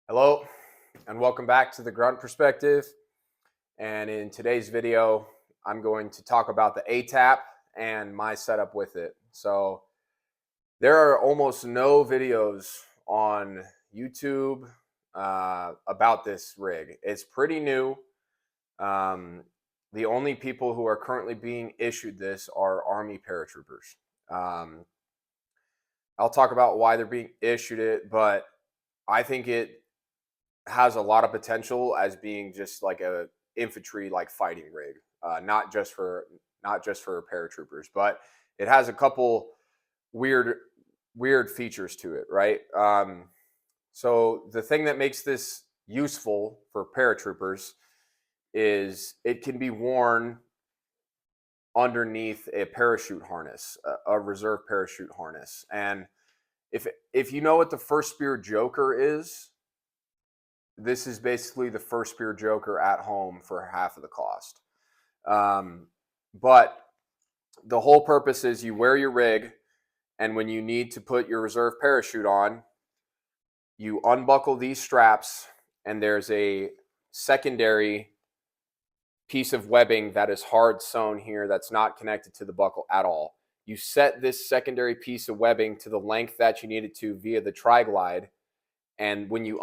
Hello, and welcome back to the Grunt Perspective. And in today's video, I'm going to talk about the ATAP and my setup with it. So there are almost no videos on YouTube about this rig. It's pretty new. Um, the only people who are currently being issued this are Army paratroopers. Um, I'll talk about why they're being issued it, but I think it has a lot of potential as being just like a infantry like fighting rig, not just for paratroopers, but it has a couple weird weird features to it, right? So the thing that makes this useful for paratroopers is it can be worn underneath a parachute harness, a reserve parachute harness, and if you know what the first spear joker is, this is basically the first spear joker at home for half of the cost. But the whole purpose is you wear your rig, and when you need to put your reserve parachute on, you unbuckle these straps, and there's a secondary piece of webbing that is hard sewn here that's not connected to the buckle at all. You set this secondary piece of webbing to the length that you need it to via the tri-glide, and when you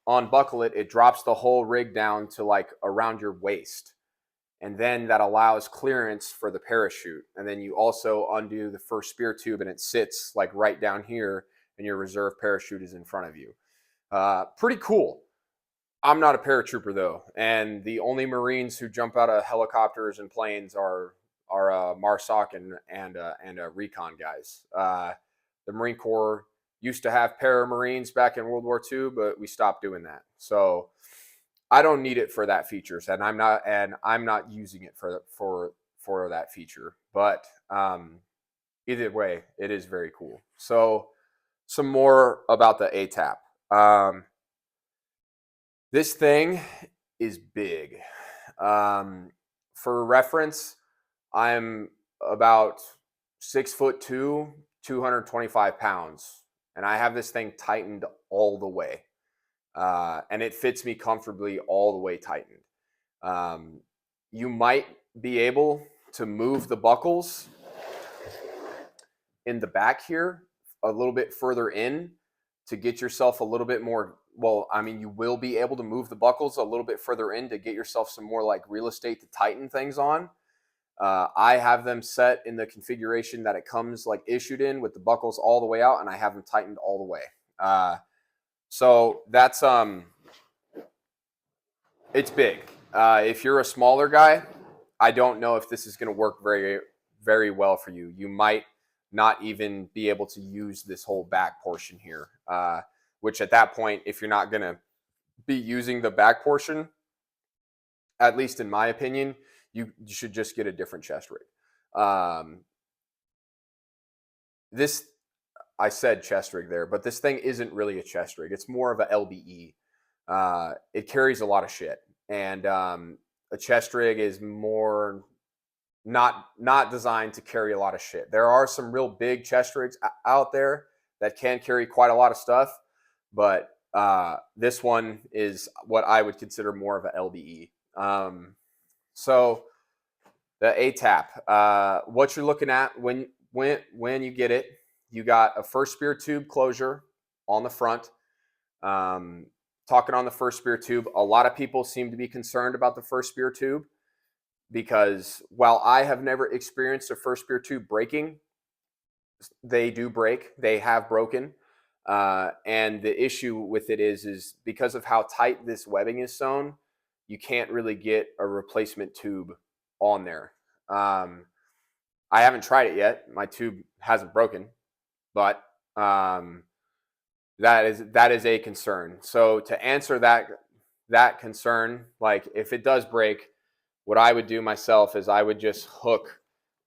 unbuckle it, it drops the whole rig down to like around your waist. And then that allows clearance for the parachute. And then you also undo the first spear tube and it sits like right down here, and your reserve parachute is in front of you. Pretty cool. I'm not a paratrooper though, and the only Marines who jump out of helicopters and planes are MARSOC and recon guys. The Marine Corps used to have para-Marines back in World War II, but we stopped doing that. So I don't need it for that features, and I'm not using it for that feature. But either way, it is very cool. So some more about the ATAP. This thing is big. For reference, I'm about 6'2", 225 pounds, and I have this thing tightened all the way, and it fits me comfortably all the way tightened. You might be able to move the buckles in the back here a little bit further in to get yourself a little bit more. Well, I mean, you will be able to move the buckles a little bit further in to get yourself some more like real estate to tighten things on. I have them set in the configuration that it comes like issued in with the buckles all the way out, and I have them tightened all the way. So that's it's big. If you're a smaller guy, I don't know if this is going to work very, very well for you. You might not even be able to use this whole back portion here, which at that point, if you're not going to be using the back portion, at least in my opinion, you should just get a different chest rig. This, I said chest rig there, but this thing isn't really a chest rig. It's more of a LBE. It carries a lot of shit, and a chest rig is more not designed to carry a lot of shit. There are some real big chest rigs out there that can carry quite a lot of stuff, but this one is what I would consider more of a LBE. So the ATAP, what you're looking at when you get it, you got a first spear tube closure on the front. Talking on the first spear tube, a lot of people seem to be concerned about the first spear tube because while I have never experienced a first spear tube breaking, they do break. They have broken. And the issue with it is because of how tight this webbing is sewn, you can't really get a replacement tube on there. I haven't tried it yet. My tube hasn't broken, but that is a concern. So to answer that concern, like if it does break, what I would do myself is I would just hook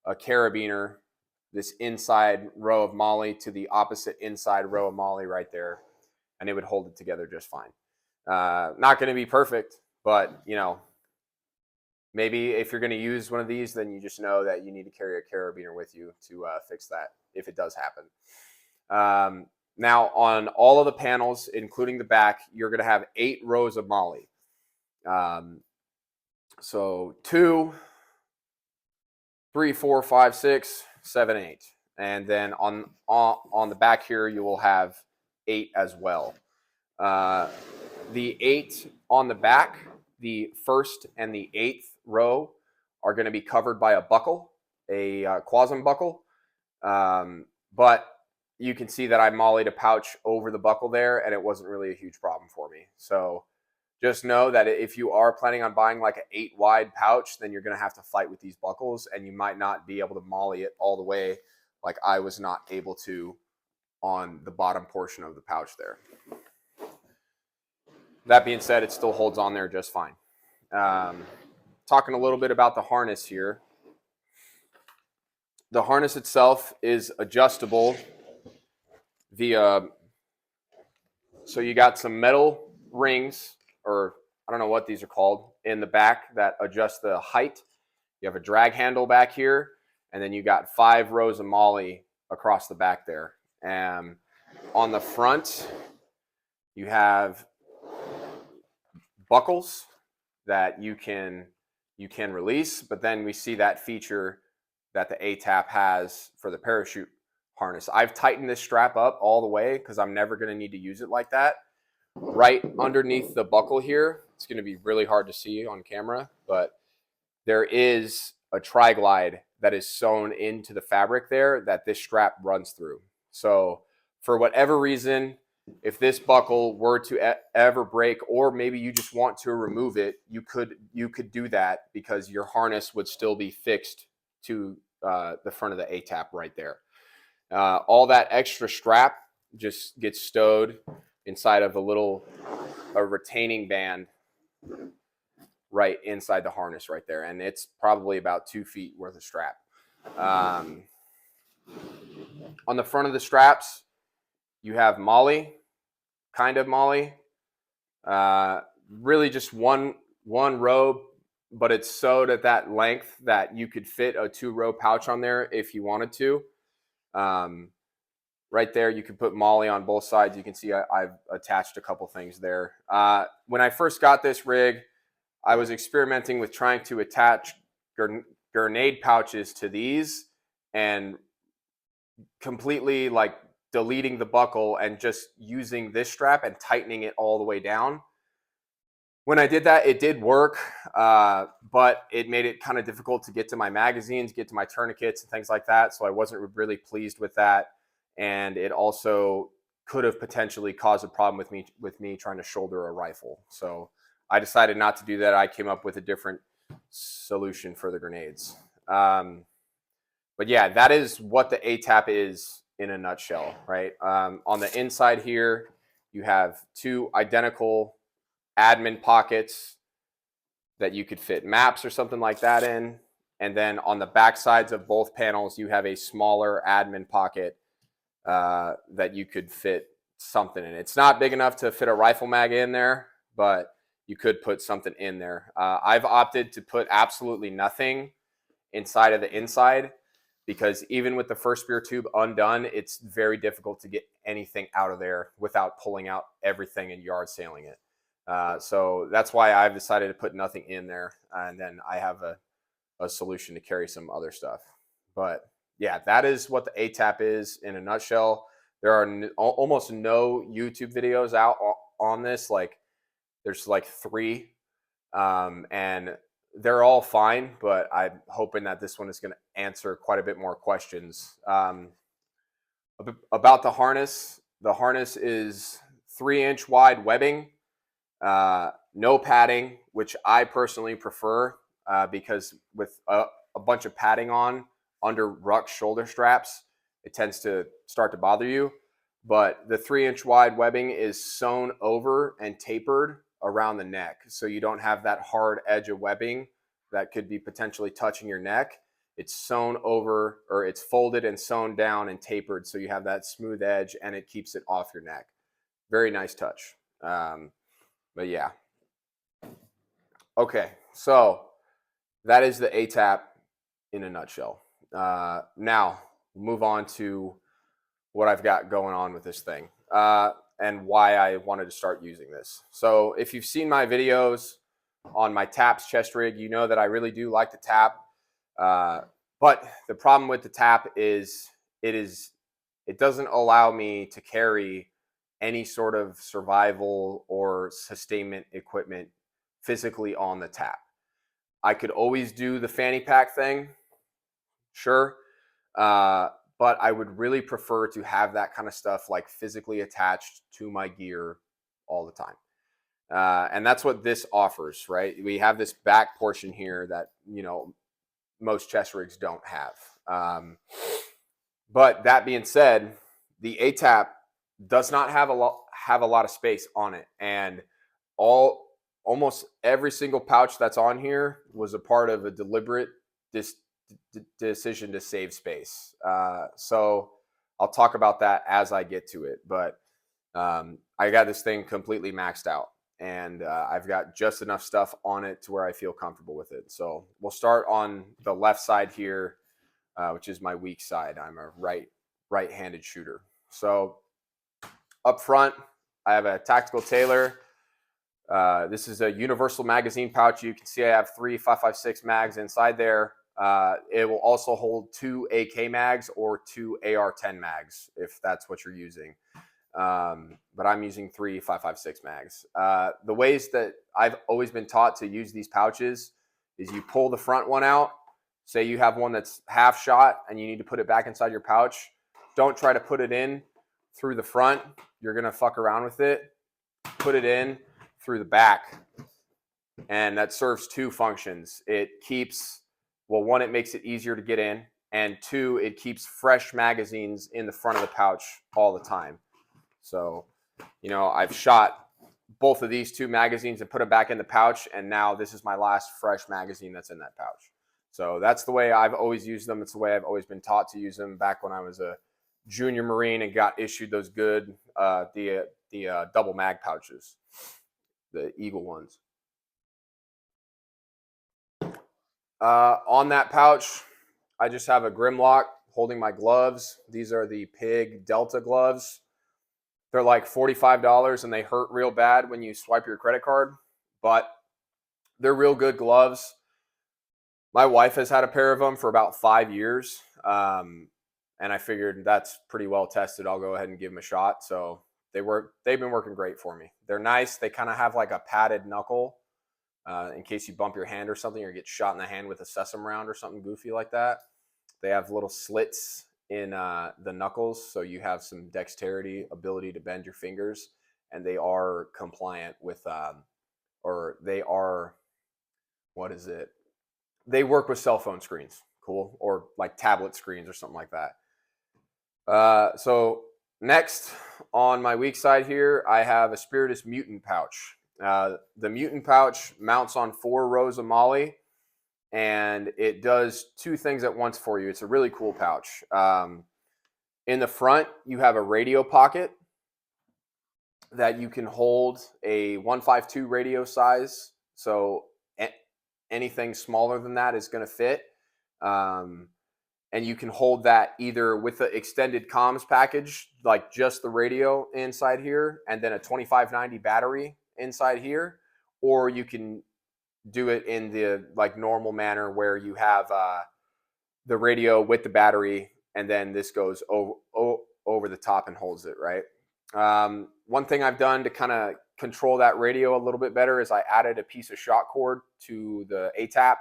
a carabiner, this inside row of MOLLE to the opposite inside row of MOLLE right there, and it would hold it together just fine. Not going to be perfect, but maybe if you're going to use one of these, then you just know that you need to carry a carabiner with you to fix that if it does happen. Now on all of the panels, including the back, you're going to have 8 rows of MOLLE. So 2, 3, 4, 5, 6, 7, 8. And then on the back here, you will have 8 as well. The 8 on the back, the first and the 8th row are going to be covered by a buckle, a quasm buckle. But you can see that I mollied a pouch over the buckle there, and it wasn't really a huge problem for me. So just know that if you are planning on buying like an 8 wide pouch, then you're going to have to fight with these buckles, and you might not be able to molly it all the way like I was not able to on the bottom portion of the pouch there. That being said, it still holds on there just fine. Talking a little bit about the harness here. The harness itself is adjustable via, so you got some metal rings, or I don't know what these are called, in the back that adjust the height. You have a drag handle back here, and then you got 5 rows of MOLLE across the back there. On the front, you have buckles that you can release, but then we see that feature that the ATAP has for the parachute harness. I've tightened this strap up all the way because I'm never going to need to use it like that. Right underneath the buckle here, it's going to be really hard to see on camera, but there is a tri-glide that is sewn into the fabric there that this strap runs through. So for whatever reason, if this buckle were to ever break, or maybe you just want to remove it, you could do that because your harness would still be fixed to the front of the ATAP right there. All that extra strap just gets stowed inside of a retaining band right inside the harness right there, and it's probably about 2 feet worth of strap. On the front of the straps, you have MOLLE, kind of MOLLE, really just one row, but it's sewed at that length that you could fit a 2-row pouch on there if you wanted to. Right there, you can put MOLLE on both sides. You can see I've attached a couple things there. When I first got this rig, I was experimenting with trying to attach grenade pouches to these and completely like deleting the buckle and just using this strap and tightening it all the way down. When I did that, it did work, but it made it kind of difficult to get to my magazines, get to my tourniquets and things like that. So I wasn't really pleased with that. And it also could have potentially caused a problem with me trying to shoulder a rifle. So I decided not to do that. I came up with a different solution for the grenades. But yeah, that is what the ATAP is in a nutshell, right? On the inside here, you have 2 identical admin pockets that you could fit maps or something like that in. And then on the back sides of both panels, you have a smaller admin pocket that you could fit something in. It's not big enough to fit a rifle mag in there, but you could put something in there. I've opted to put absolutely nothing inside of the inside because even with the first spear tube undone, it's very difficult to get anything out of there without pulling out everything and yard sailing it. So that's why I've decided to put nothing in there, and then I have a solution to carry some other stuff. But yeah, that is what the ATAP is in a nutshell. There are almost no YouTube videos out on this. Like there's like 3, and they're all fine, but I'm hoping that this one is going to answer quite a bit more questions. About the harness is 3-inch wide webbing, no padding, which I personally prefer because with a bunch of padding on under ruck shoulder straps, it tends to start to bother you. But the 3-inch wide webbing is sewn over and tapered around the neck, so you don't have that hard edge of webbing that could be potentially touching your neck. It's sewn over, or it's folded and sewn down and tapered, so you have that smooth edge and it keeps it off your neck. Very nice touch. But yeah. Okay, so that is the ATAP in a nutshell. Now, we'll move on to what I've got going on with this thing and why I wanted to start using this. So if you've seen my videos on my TAPS chest rig, you know that I really do like the TAP. But the problem with the TAP is it doesn't allow me to carry any sort of survival or sustainment equipment physically on the TAP. I could always do the fanny pack thing, sure, but I would really prefer to have that kind of stuff like physically attached to my gear all the time. And that's what this offers, right? We have this back portion here that, you know, most chest rigs don't have. But that being said, the ATAP does not have a lot of space on it, and almost every single pouch that's on here was a part of a deliberate decision to save space. So I'll talk about that as I get to it, but I got this thing completely maxed out, and I've got just enough stuff on it to where I feel comfortable with it. So we'll start on the left side here, which is my weak side. I'm a right-handed shooter. So up front, I have a tactical Taylor. This is a universal magazine pouch. You can see I have 3 5.56 mags inside there. It will also hold 2 AK mags or 2 AR-10 mags if that's what you're using. But I'm using 3 5.56 mags. The ways that I've always been taught to use these pouches is you pull the front one out. Say you have one that's half shot and you need to put it back inside your pouch. Don't try to put it in through the front. You're going to fuck around with it. Put it in through the back. And that serves 2 functions. It keeps, well, 1, it makes it easier to get in. And 2, it keeps fresh magazines in the front of the pouch all the time. So, you know, I've shot both of these 2 magazines and put them back in the pouch. And now this is my last fresh magazine that's in that pouch. So that's the way I've always used them. It's the way I've always been taught to use them back when I was a junior Marine and got issued those good, the double mag pouches, the Eagle ones. On that pouch, I just have a Grimlock holding my gloves. These are the Pig Delta gloves. They're like $45 and they hurt real bad when you swipe your credit card, but they're real good gloves. My wife has had a pair of them for about 5 years, and I figured that's pretty well tested. I'll go ahead and give them a shot. So they've been working great for me. They're nice. They kind of have like a padded knuckle in case you bump your hand or something or get shot in the hand with a sesame round or something goofy like that. They have little slits in the knuckles, so you have some dexterity, ability to bend your fingers, and they are compliant with, or they are, what is it? They work with cell phone screens, cool, or like tablet screens or something like that. So next on my weak side here, I have a Spiritus Mutant pouch. The Mutant pouch mounts on 4 rows of Molly, and it does 2 things at once for you. It's a really cool pouch. In the front, you have a radio pocket that you can hold a 152 radio size. So anything smaller than that is going to fit. And you can hold that either with the extended comms package, like just the radio inside here, and then a 2590 battery inside here, or you can do it in the like normal manner where you have the radio with the battery, and then this goes over the top and holds it, right? One thing I've done to kind of control that radio a little bit better is I added a piece of shot cord to the ATAP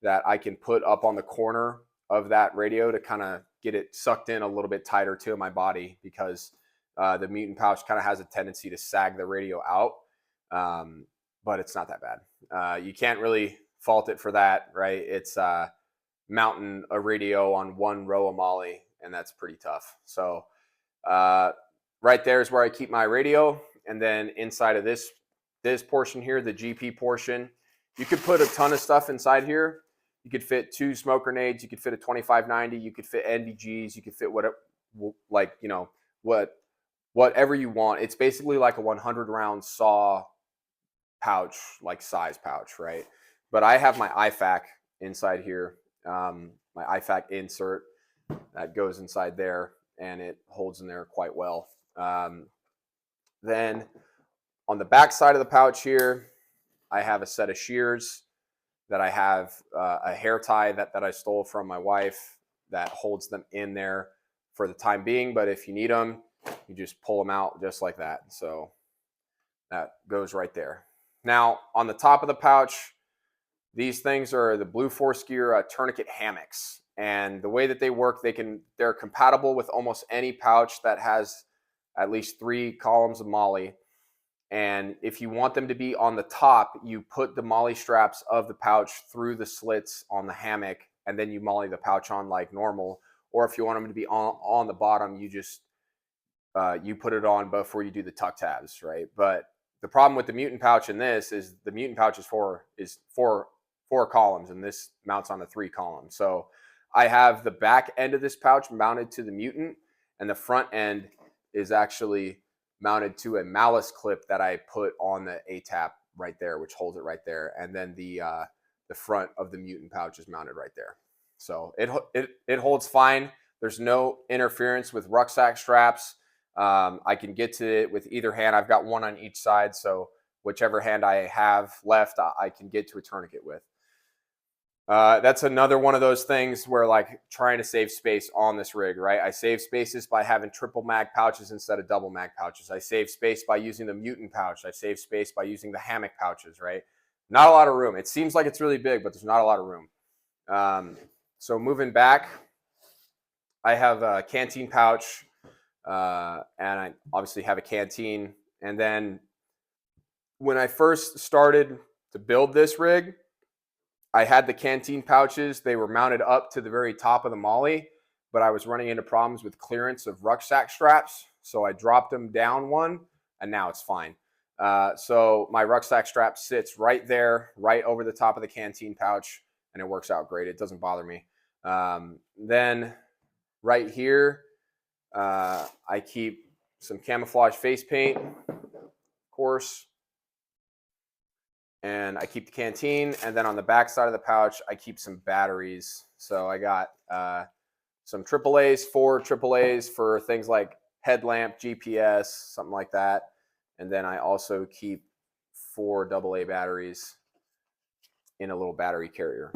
that I can put up on the corner of that radio to kind of get it sucked in a little bit tighter to my body, because the Mutant pouch kind of has a tendency to sag the radio out, but it's not that bad. You can't really fault it for that, right? It's mounting a radio on 1 row of Molly, and that's pretty tough. So right there is where I keep my radio. And then inside of this portion here, the GP portion, you could put a ton of stuff inside here. You could fit 2 smoke grenades. You could fit a 2590. You could fit NVGs. You could fit whatever, like, you know, whatever you want. It's basically like a 100 round saw pouch, like size pouch, right? But I have my IFAK inside here, my IFAK insert that goes inside there. and it holds in there quite well. Then on the back side of the pouch here, I have a set of shears that I have, a hair tie that I stole from my wife that holds them in there for the time being. But if you need them, you just pull them out just like that. So that goes right there. Now on the top of the pouch, these things are the Blue Force Gear tourniquet hammocks. And the way that they work, they're compatible with almost any pouch that has at least 3 columns of MOLLE. And if you want them to be on the top, you put the MOLLE straps of the pouch through the slits on the hammock, and then you MOLLE the pouch on like normal. Or if you want them to be on the bottom, you just you put it on before you do the tuck tabs, right? But the problem with the Mutant pouch in this is the Mutant pouch is four columns, and this mounts on the 3 columns. So I have the back end of this pouch mounted to the Mutant, and the front end is actually mounted to a malice clip that I put on the ATAP right there, which holds it right there. And then the front of the Mutant pouch is mounted right there. So it holds fine. There's no interference with rucksack straps. I can get to it with either hand. I've got one on each side, so whichever hand I have left, I can get to a tourniquet with. That's another one of those things where, like, trying to save space on this rig, right? I save spaces by having triple mag pouches instead of double mag pouches. I save space by using the Mutant pouch. I save space by using the hammock pouches, right? Not a lot of room. It seems like it's really big, but there's not a lot of room. So moving back, I have a canteen pouch, and I obviously have a canteen. And then when I first started to build this rig, I had the canteen pouches. They were mounted up to the very top of the MOLLE, but I was running into problems with clearance of rucksack straps. So I dropped them down one, and now it's fine. So my rucksack strap sits right there, right over the top of the canteen pouch, and it works out great. It doesn't bother me. Then right here, I keep some camouflage face paint, of course. And I keep the canteen, and then on the back side of the pouch, I keep some batteries. So I got some AAAs, 4 AAAs for things like headlamp, GPS, something like that. And then I also keep 4 AA batteries in a little battery carrier.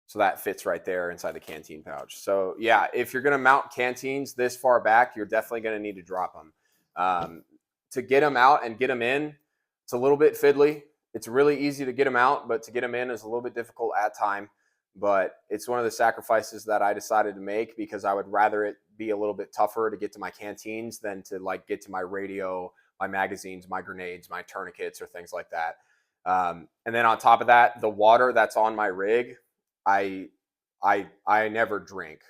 So that fits right there inside the canteen pouch. So yeah, if you're gonna mount canteens this far back, you're definitely gonna need to drop them. To get them out and get them in, it's a little bit fiddly. It's really easy to get them out, but to get them in is a little bit difficult at time. But it's one of the sacrifices that I decided to make, because I would rather it be a little bit tougher to get to my canteens than to like get to my radio, my magazines, my grenades, my tourniquets, or things like that. And then on top of that, the water that's on my rig, I never drink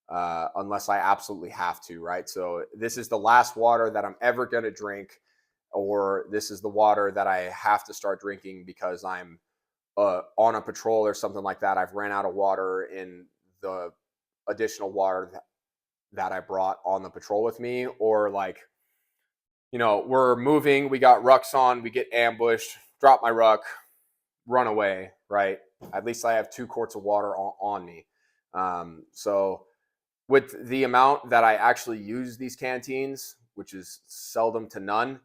unless I absolutely have to, right? So this is the last water that I'm ever going to drink, or this is the water that I have to start drinking because I'm on a patrol or something like that. I've ran out of water in the additional water that I brought on the patrol with me, or like, you know, we're moving, we got rucks on, we get ambushed, drop my ruck, run away, right? At least I have 2 quarts of water on me. So with the amount that I actually use these canteens, which is seldom to none,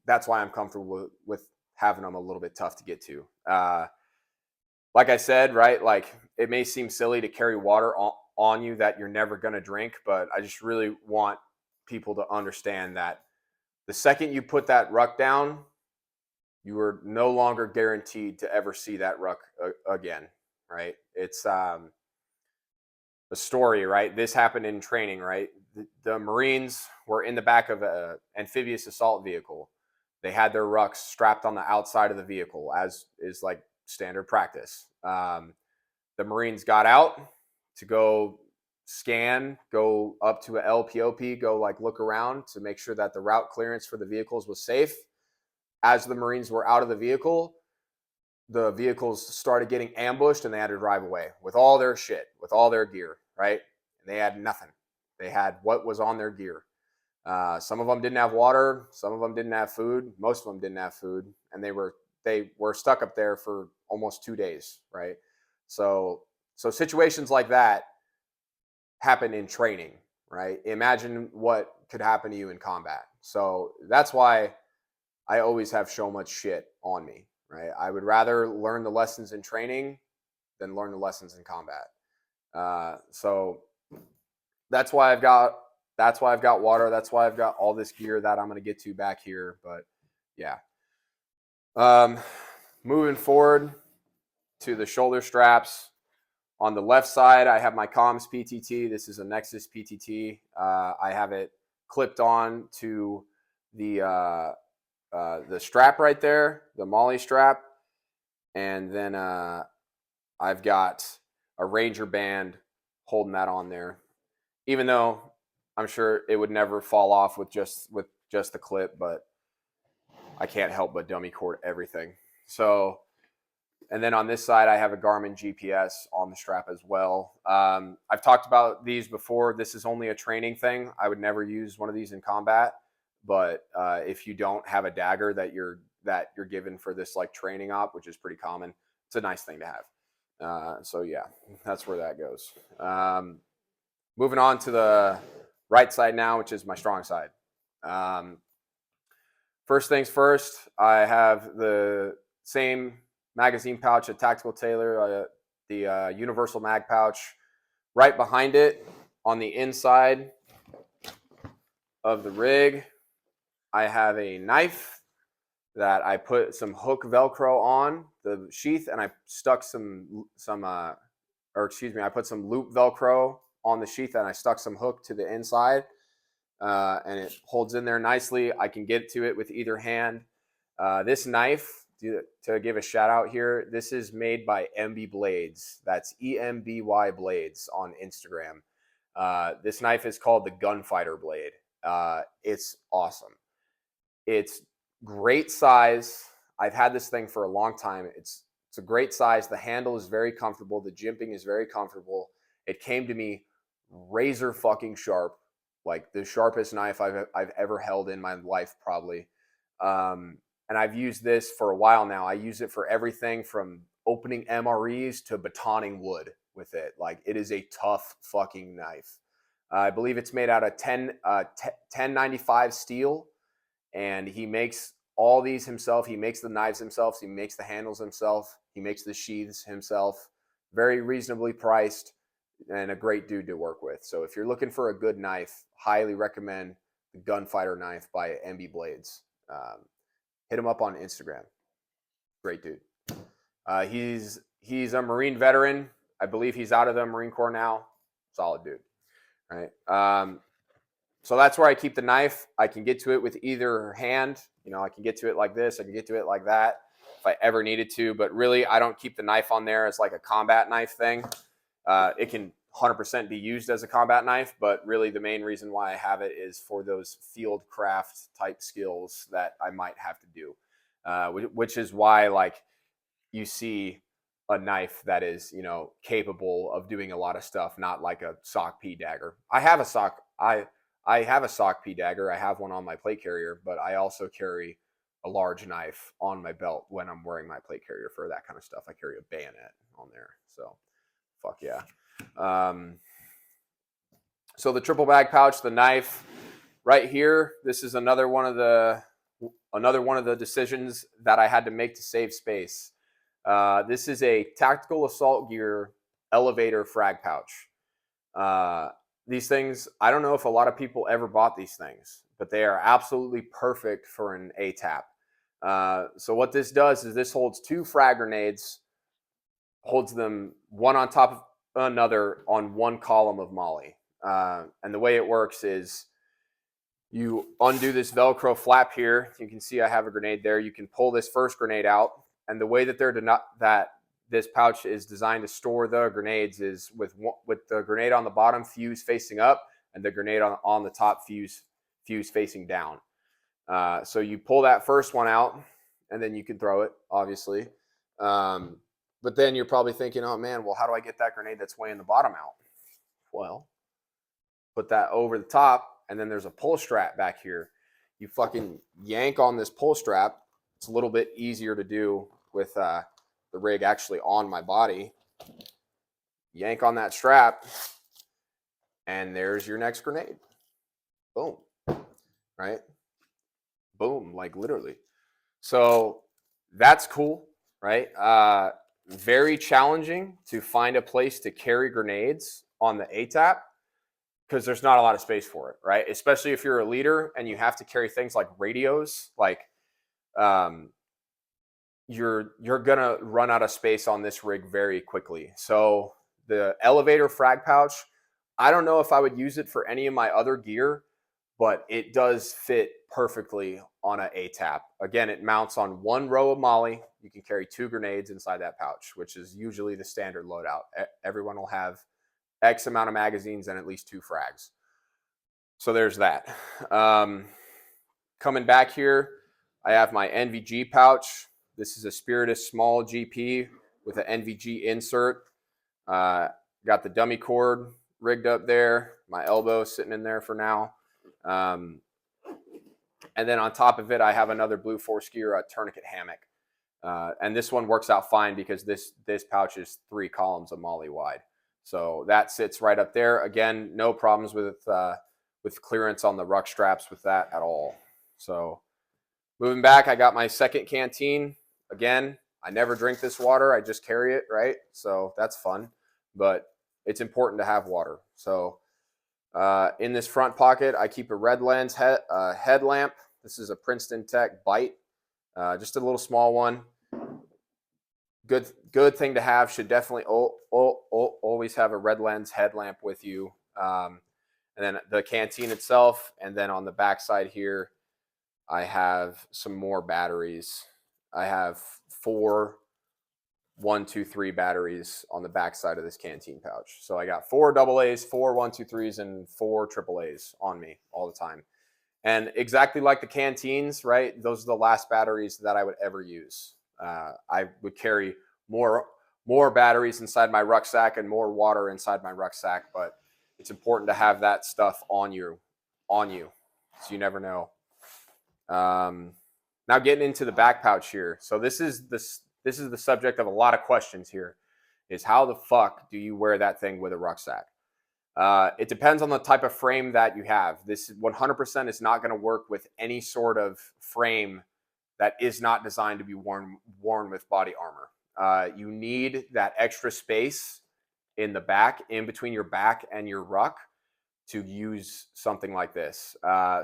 that's why I'm comfortable with having them a little bit tough to get to. Like I said, right, like it may seem silly to carry water on you that you're never going to drink, but I just really want people to understand that the second you put that ruck down, you are no longer guaranteed to ever see that ruck again, right? It's a story, right? This happened in training, right? The Marines were in the back of an amphibious assault vehicle. They had their rucks strapped on the outside of the vehicle, as is like standard practice. The Marines got out to go scan, go up to a LPOP, go like look around to make sure that the route clearance for the vehicles was safe. As the Marines were out of the vehicles started getting ambushed, and they had to drive away with all their shit, with all their gear, right? And they had nothing. They had what was on their gear. Some of them didn't have water. Some of them didn't have food. Most of them didn't have food, and they were stuck up there for almost 2 days, right? So situations like that, happen in training, right? Imagine what could happen to you in combat. So that's why I always have so much shit on me, right? I would rather learn the lessons in training than learn the lessons in combat. So that's why I've got water. That's why I've got all this gear that I'm going to get to back here. But yeah, moving forward to the shoulder straps. On the left side, I have my comms PTT. This is a Nexus PTT. I have it clipped on to the strap right there, the Molly strap, and then I've got a Ranger band holding that on there. Even though I'm sure it would never fall off with just the clip, but I can't help but dummy cord everything. So, and then on this side, I have a Garmin GPS on the strap as well. I've talked about these before. This is only a training thing. I would never use one of these in combat. But if you don't have a dagger that you're given for this like training op, which is pretty common, it's a nice thing to have. So yeah, that's where that goes. Moving on to the right side now, which is my strong side. First things first, I have the same magazine pouch, a Tactical Tailor, the Universal Mag pouch. Right behind it, on the inside of the rig, I have a knife that I put some hook Velcro on the sheath, and I stuck I put some loop Velcro on the sheath, and I stuck some hook to the inside, and it holds in there nicely. I can get to it with either hand. This knife, to give a shout out here, this is made by MB Blades. That's EMBY Blades on Instagram. This knife is called the Gunfighter Blade. It's awesome. It's great size. I've had this thing for a long time. It's a great size. The handle is very comfortable. The jimping is very comfortable. It came to me razor fucking sharp, like the sharpest knife I've ever held in my life, probably. And I've used this for a while now. I use it for everything from opening MREs to batoning wood with it. Like, it is a tough fucking knife. I believe it's made out of 1095 steel. And he makes all these himself. He makes the knives himself. He makes the handles himself. He makes the sheaths himself. Very reasonably priced, and a great dude to work with. So if you're looking for a good knife, highly recommend the Gunfighter knife by MB Blades. Hit him up on Instagram. Great dude. He's a Marine veteran. I believe he's out of the Marine Corps now. Solid dude. Right. So that's where I keep the knife. I can get to it with either hand. You know, I can get to it like this. I can get to it like that if I ever needed to. But really, I don't keep the knife on there as like a combat knife thing. It can 100% be used as a combat knife, but really the main reason why I have it is for those field craft type skills that I might have to do, which is why, like, you see a knife that is, you know, capable of doing a lot of stuff, not like a sock P dagger. I have a sock P dagger. I have one on my plate carrier, but I also carry a large knife on my belt when I'm wearing my plate carrier for that kind of stuff. I carry a bayonet on there. So fuck yeah. So the triple bag pouch, the knife right here, this is another one of the decisions that I had to make to save space. This is a Tactical Assault Gear elevator frag pouch. These things, I don't know if a lot of people ever bought these things, but they are absolutely perfect for an ATAP. So what this does is this holds 2 frag grenades, holds them one on top of another on one column of Molly. And the way it works is you undo this Velcro flap here. You can see I have a grenade there. You can pull this first grenade out. And the way that this pouch is designed to store the grenades is with the grenade on the bottom fuse facing up and the grenade on the top fuse facing down. So you pull that first one out and then you can throw it, obviously. But then you're probably thinking, oh man, well, how do I get that grenade that's weighing the bottom out? Well, put that over the top, and then there's a pull strap back here. You fucking yank on this pull strap. It's a little bit easier to do with the rig actually on my body. Yank on that strap, and there's your next grenade. Boom. Right? Boom, like literally. So that's cool, right? Very challenging to find a place to carry grenades on the ATAP because there's not a lot of space for it, right? Especially if you're a leader and you have to carry things like radios, like um, you're gonna run out of space on this rig very quickly. So the elevator frag pouch, I don't know if I would use it for any of my other gear, but it does fit perfectly on an ATAP. Again, it mounts on one row of molly. You can carry 2 grenades inside that pouch, which is usually the standard loadout. Everyone will have X amount of magazines and at least 2 frags. So there's that. Coming back here, I have my NVG pouch. This is a Spiritus small GP with an NVG insert. Got the dummy cord rigged up there. My elbow sitting in there for now. And then on top of it, I have another Blue Force Gear tourniquet hammock. And this one works out fine because this pouch is 3 columns of molly wide. So that sits right up there. Again, no problems with clearance on the ruck straps with that at all. So moving back, I got my second canteen. Again, I never drink this water. I just carry it, right? So that's fun. But it's important to have water. So in this front pocket, I keep a red lens headlamp. This is a Princeton Tech Bite, just a little small one. Good thing to have. Should definitely always have a red lens headlamp with you. And then the canteen itself, and then on the back side here, I have some more batteries. I have 4 1, 2, 3 batteries on the back side of this canteen pouch. So I got 4 AA's, 4 1, 2, 3s, and 4 AA's on me all the time. And exactly like the canteens, right? Those are the last batteries that I would ever use. I would carry more batteries inside my rucksack and more water inside my rucksack, but it's important to have that stuff on you, so you never know. Now getting into the back pouch here. So this is the subject of a lot of questions here, is how the fuck do you wear that thing with a rucksack? It depends on the type of frame that you have. This 100% is not going to work with any sort of frame that is not designed to be worn with body armor. You need that extra space in the back, in between your back and your ruck, to use something like this.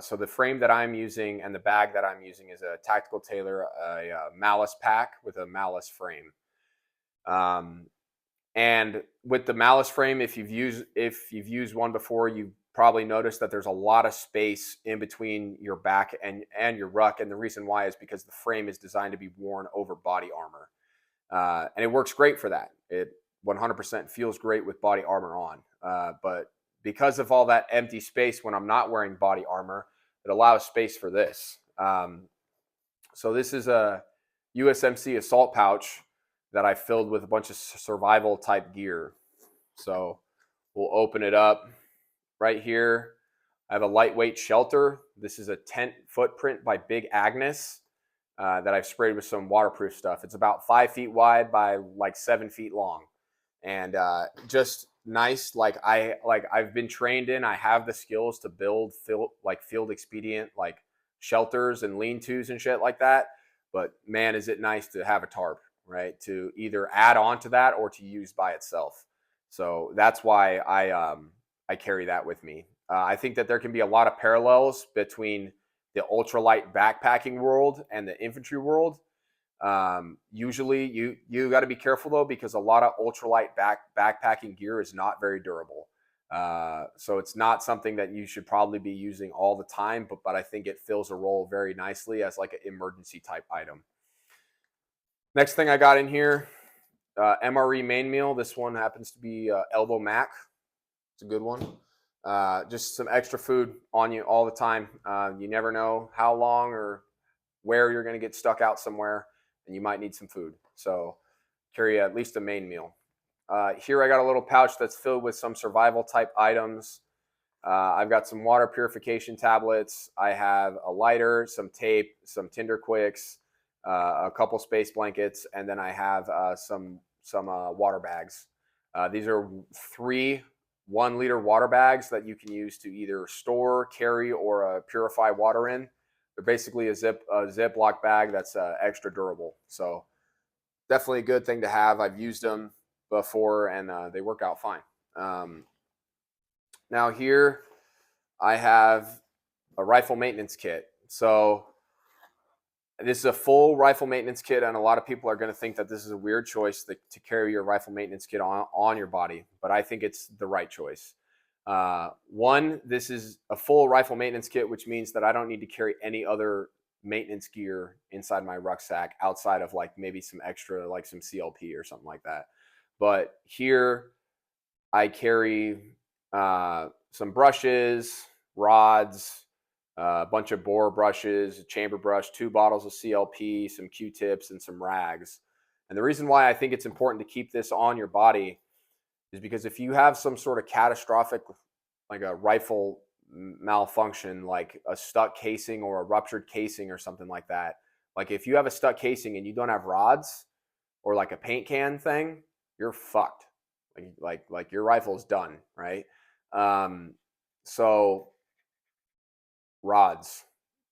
So the frame that I'm using and the bag that I'm using is a Tactical Tailor, a Malice pack with a Malice frame. And with the Malice frame, if you've used one before, you probably noticed that there's a lot of space in between your back and your ruck. And the reason why is because the frame is designed to be worn over body armor. And it works great for that. It 100% feels great with body armor on. But because of all that empty space when I'm not wearing body armor, it allows space for this. So this is a USMC assault pouch that I filled with a bunch of survival type gear. So we'll open it up right here. I have a lightweight shelter. This is a tent footprint by Big Agnes that I've sprayed with some waterproof stuff. It's about 5 feet wide by like 7 feet long, and just nice. I've been trained in. I have the skills to build field expedient like shelters and lean-tos and shit like that. But man, is it nice to have a tarp, right? To either add on to that or to use by itself. So that's why I carry that with me. I think that there can be a lot of parallels between the ultralight backpacking world and the infantry world. Usually you got to be careful though, because a lot of ultralight backpacking gear is not very durable. So it's not something that you should probably be using all the time, but I think it fills a role very nicely as like an emergency type item. Next thing I got in here, MRE main meal. This one happens to be Elbow Mac. It's a good one. Just some extra food on you all the time. You never know how long or where you're going to get stuck out somewhere, and you might need some food. So carry at least a main meal. Here I got a little pouch that's filled with some survival type items. I've got some water purification tablets. I have a lighter, some tape, some Tinder Quicks, a couple space blankets, and then I have some water bags. These are 3 1 liter water bags that you can use to either store, carry, or purify water in. They're basically a Ziploc bag that's extra durable. So definitely a good thing to have. I've used them before, and they work out fine. Now here I have a rifle maintenance kit. So this is a full rifle maintenance kit, and a lot of people are going to think that this is a weird choice to carry your rifle maintenance kit on your body, but I think it's the right choice. One, this is a full rifle maintenance kit, which means that I don't need to carry any other maintenance gear inside my rucksack outside of like maybe some extra, like some CLP or something like that. But here I carry some brushes, rods, a bunch of bore brushes, a chamber brush, 2 bottles of CLP, some Q-tips, and some rags. And the reason why I think it's important to keep this on your body is because if you have some sort of catastrophic, like a rifle malfunction, like a stuck casing or a ruptured casing or something like that, like if you have a stuck casing and you don't have rods or like a paint can thing, you're fucked. Like your rifle's done, right? So rods,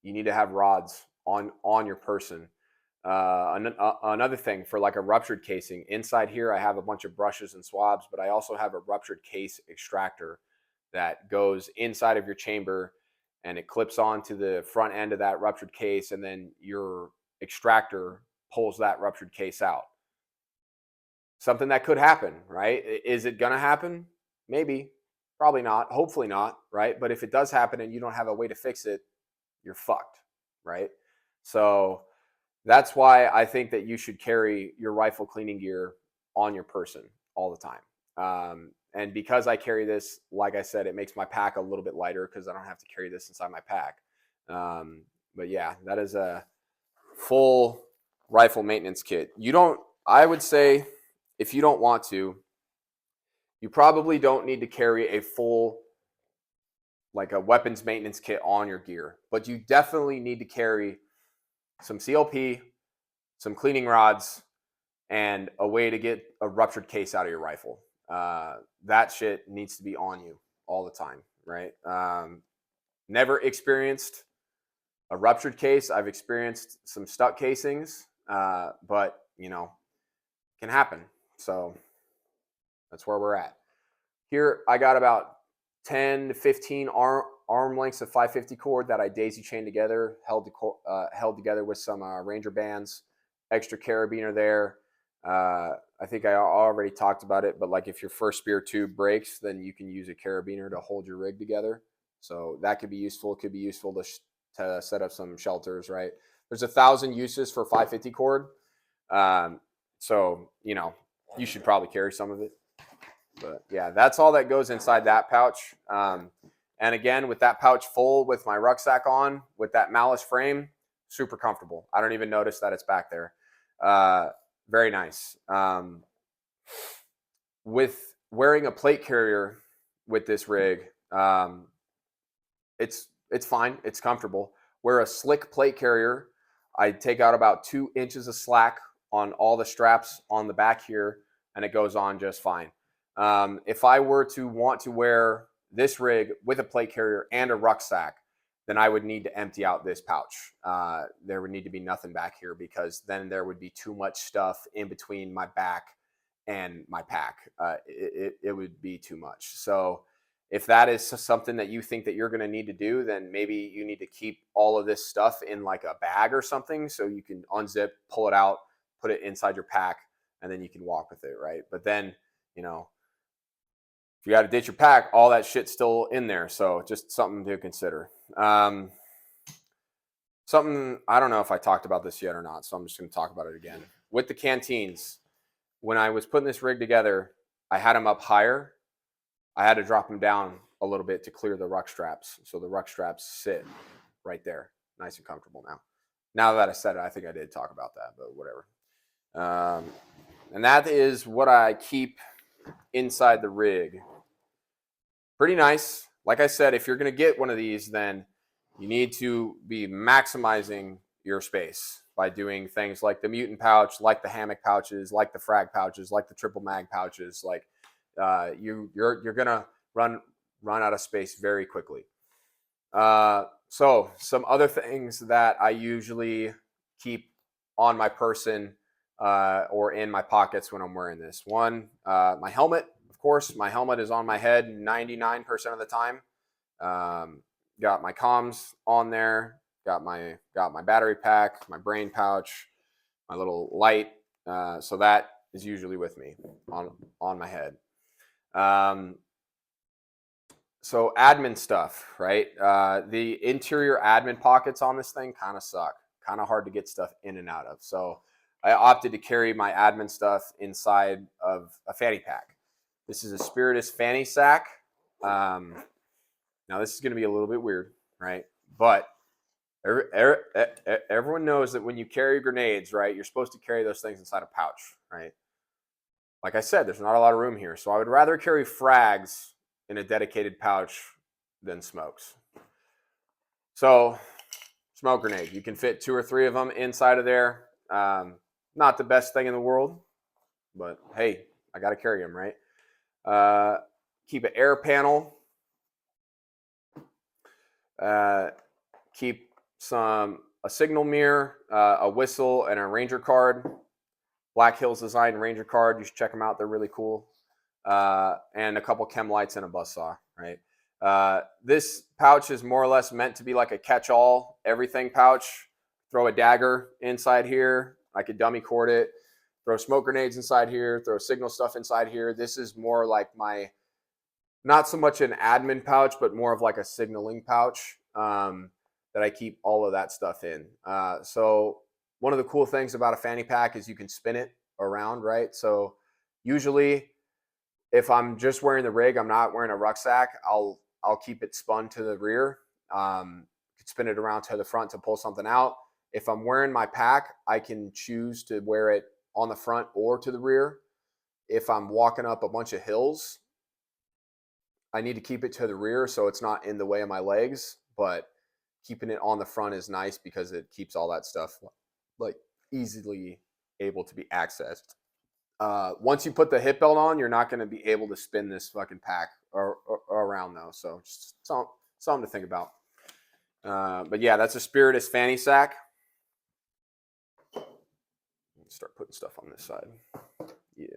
you need to have rods on your person. Another thing for like a ruptured casing, inside here I have a bunch of brushes and swabs, but I also have a ruptured case extractor that goes inside of your chamber, and it clips onto the front end of that ruptured case, and then your extractor pulls that ruptured case out. Something that could happen, right? Is it gonna happen? Maybe. Probably not. Hopefully not, right? But if it does happen and you don't have a way to fix it, you're fucked, right? So that's why I think that you should carry your rifle cleaning gear on your person all the time. And because I carry this, like I said, it makes my pack a little bit lighter because I don't have to carry this inside my pack. But yeah, that is a full rifle maintenance kit. I would say, if you don't want to, you probably don't need to carry a full, like a weapons maintenance kit on your gear, but you definitely need to carry some CLP, some cleaning rods, and a way to get a ruptured case out of your rifle. That shit needs to be on you all the time, right? Never experienced a ruptured case. I've experienced some stuck casings, but can happen. So that's where we're at. Here I got about 10 to 15 arm lengths of 550 cord that I daisy chained together, held together with some Ranger bands, extra carabiner there. I think I already talked about it, but like if your first spear tube breaks, then you can use a carabiner to hold your rig together. So that could be useful. It could be useful to set up some shelters, right? There's 1,000 uses for 550 cord. So, you should probably carry some of it. But yeah, that's all that goes inside that pouch. And again, with that pouch full, with my rucksack on, with that malice frame, super comfortable. I don't even notice that it's back there. Very nice. With wearing a plate carrier with this rig, it's fine. It's comfortable. Wear a slick plate carrier. I take out about 2 inches of slack on all the straps on the back here, and it goes on just fine. If I were to want to wear this rig with a plate carrier and a rucksack, then I would need to empty out this pouch. There would need to be nothing back here, because then there would be too much stuff in between my back and my pack. It would be too much. So if that is something that you think that you're going to need to do, then maybe you need to keep all of this stuff in like a bag or something, so you can unzip, pull it out, put it inside your pack, and then you can walk with it, right? But then, if you got to ditch your pack, all that shit's still in there. So just something to consider. Something, I don't know if I talked about this yet or not, so I'm just going to talk about it again. With the canteens, when I was putting this rig together, I had them up higher. I had to drop them down a little bit to clear the ruck straps. So the ruck straps sit right there, nice and comfortable now. Now that I said it, I think I did talk about that, but whatever. And that is what I keep inside the rig. Pretty nice. Like I said, if you're going to get one of these, then you need to be maximizing your space by doing things like the mutant pouch, like the hammock pouches, like the frag pouches, like the triple mag pouches. Like you're gonna run out of space very quickly. So some other things that I usually keep on my person or in my pockets when I'm wearing this. One, my helmet. Of course, my helmet is on my head 99% of the time. Got my comms on there. Got my battery pack, my brain pouch, my little light. So that is usually with me on my head. So admin stuff, right? The interior admin pockets on this thing kind of suck. Kind of hard to get stuff in and out of. So I opted to carry my admin stuff inside of a fanny pack. This is a Spiritus fanny sack. Now this is going to be a little bit weird, right? But everyone knows that when you carry grenades, right, you're supposed to carry those things inside a pouch, right? Like I said, there's not a lot of room here. So I would rather carry frags in a dedicated pouch than smokes. So smoke grenade, you can fit 2 or 3 of them inside of there. Not the best thing in the world, but hey, I got to carry them, right? Keep an air panel. Keep a signal mirror, a whistle, and a Ranger card. Black Hills Design Ranger card. You should check them out. They're really cool. And a couple chem lights and a buzzsaw, right? This pouch is more or less meant to be like a catch-all everything pouch. Throw a dagger inside here. I could dummy cord it. Throw smoke grenades inside here. Throw signal stuff inside here. This is more like my, not so much an admin pouch, but more of like a signaling pouch that I keep all of that stuff in. So one of the cool things about a fanny pack is you can spin it around, right? So usually if I'm just wearing the rig, I'm not wearing a rucksack, I'll keep it spun to the rear. Could spin it around to the front to pull something out. If I'm wearing my pack, I can choose to wear it on the front or to the rear. If I'm walking up a bunch of hills, I need to keep it to the rear so it's not in the way of my legs, but keeping it on the front is nice because it keeps all that stuff like easily able to be accessed. Once you put the hip belt on, you're not going to be able to spin this fucking pack or around though. So just something to think about. But yeah, that's a Spiritus fanny sack. Start putting stuff on this side. Yeah.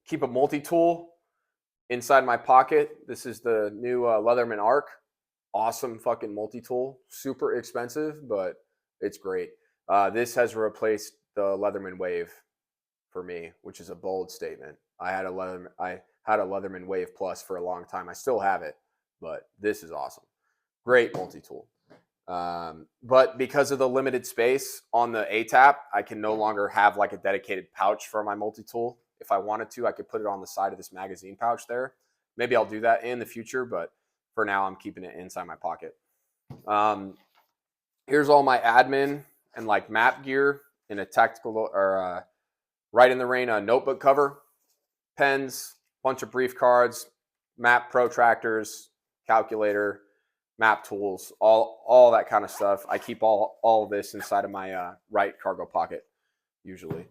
Keep a multi-tool inside my pocket. This is the new Leatherman Arc. Awesome fucking multi-tool. Super expensive, but it's great. This has replaced the Leatherman Wave for me, which is a bold statement. I had a Leatherman Wave Plus for a long time. I still have it, but this is awesome. Great multi-tool. But because of the limited space on the ATAP, I can no longer have like a dedicated pouch for my multi-tool. If I wanted to, I could put it on the side of this magazine pouch there. Maybe I'll do that in the future, but for now, I'm keeping it inside my pocket. Here's all my admin and like map gear in a tactical or right in the rain notebook cover, pens, bunch of brief cards, map protractors, calculator, map tools, all that kind of stuff. I keep all of this inside of my right cargo pocket usually.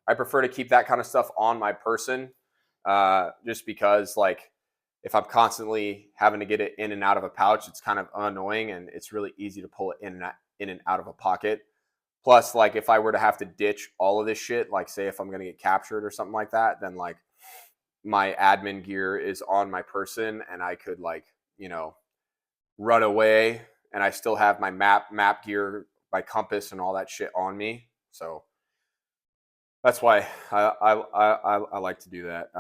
I prefer to keep that kind of stuff on my person just because like if I'm constantly having to get it in and out of a pouch, it's kind of annoying and it's really easy to pull it in and out of a pocket. Plus, like if I were to have to ditch all of this shit, like say if I'm going to get captured or something like that, then like my admin gear is on my person and I could like, run away and I still have my map gear, my compass and all that shit on me. So that's why I like to do that.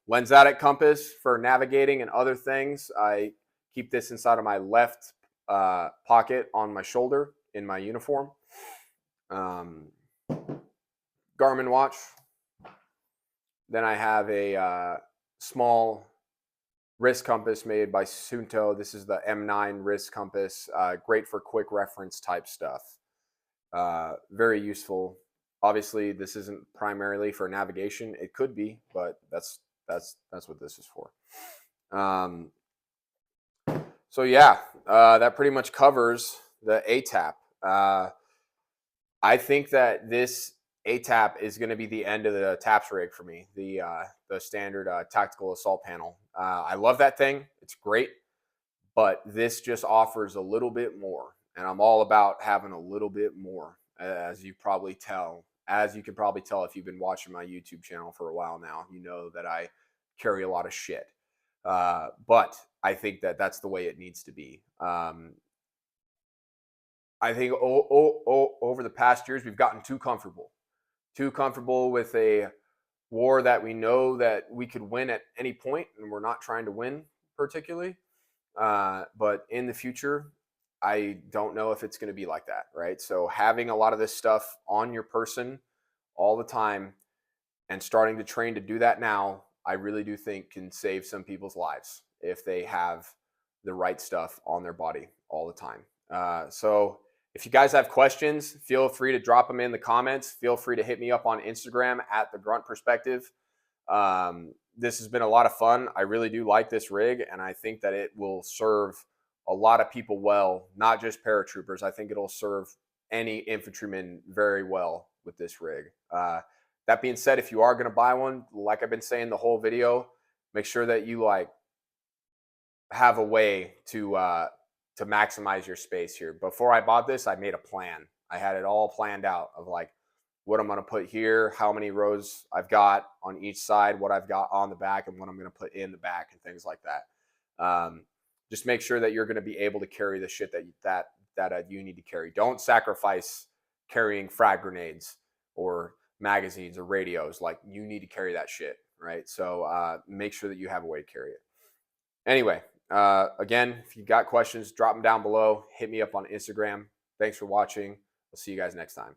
Lensatic compass for navigating and other things. I keep this inside of my left pocket on my shoulder in my uniform. Garmin watch. Then I have a small wrist compass made by Sunto. This is the M9 wrist compass. Great for quick reference type stuff. Very useful. Obviously, this isn't primarily for navigation. It could be, but that's what this is for. So yeah, that pretty much covers the ATAP. I think that this ATAP is going to be the end of the TAPS rig for me, the standard tactical assault panel. I love that thing. It's great, but this just offers a little bit more, and I'm all about having a little bit more, as you probably tell. As you can probably tell if you've been watching my YouTube channel for a while now, you know that I carry a lot of shit. But I think that that's the way it needs to be. I think over the past years, we've gotten too comfortable with a war that we know that we could win at any point, and we're not trying to win particularly. But in the future, I don't know if it's going to be like that, right? So having a lot of this stuff on your person all the time and starting to train to do that now, I really do think can save some people's lives if they have the right stuff on their body all the time. So if you guys have questions, feel free to drop them in the comments. Feel free to hit me up on Instagram at The Grunt Perspective. This has been a lot of fun. I really do like this rig, and I think that it will serve a lot of people well, not just paratroopers. I think it'll serve any infantryman very well with this rig. That being said, if you are going to buy one, like I've been saying the whole video, make sure that you have a way to maximize your space here. Before I bought this, I made a plan. I had it all planned out of what I'm going to put here, how many rows I've got on each side, what I've got on the back, and what I'm going to put in the back and things like that. Just make sure that you're going to be able to carry the shit that you need to carry. Don't sacrifice carrying frag grenades or magazines or radios. Like, you need to carry that shit, right? So make sure that you have a way to carry it. Anyway, again, if you got questions, drop them down below. Hit me up on Instagram. Thanks for watching. I'll see you guys next time.